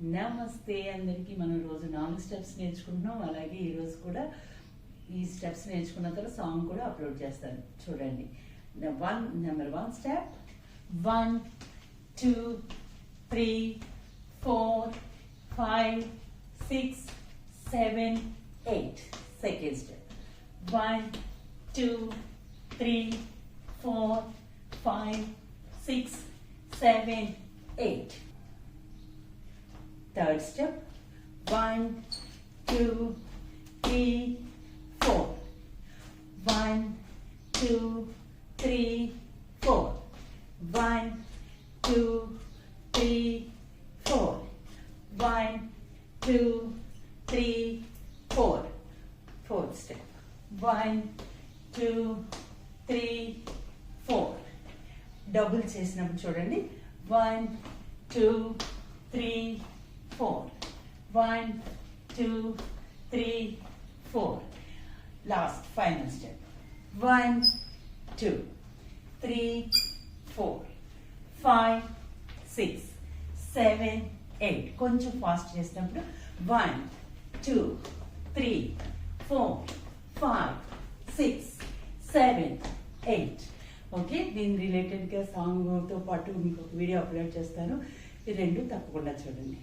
నమస్తే అందరికీ. మనం రోజు 4 స్టెప్స్ నేర్చుకుంటున్నాం. అలాగే ఈరోజు కూడా ఈ స్టెప్స్ నేర్చుకున్న తర్వాత సాంగ్ కూడా అప్లోడ్ చేస్తాను, చూడండి. Number 1 step 1 2 3 4 5 6 7 8. Second step 1 2 3 4 5 6 7 8. Third step 1 2 3 4. 1 2 3 4. 1 2 3 4. 1 2 3 4. Fourth step 1 2 3 4. Double చేసినప్పుడు చూడండి. 1 2 3 4. 1 2 3 4. Last final step 1 2 3 4 5 6 7 8. కొంచెం ఫాస్ట్ చేసినప్పుడు 1 2 3 4 5 6 7 8. ఓకే, దీని రిలేటెడ్గా సాంగ్తో పాటు మీకు ఒక వీడియో అప్లోడ్ చేస్తాను. ఈ రెండు తప్పకుండా చూడండి.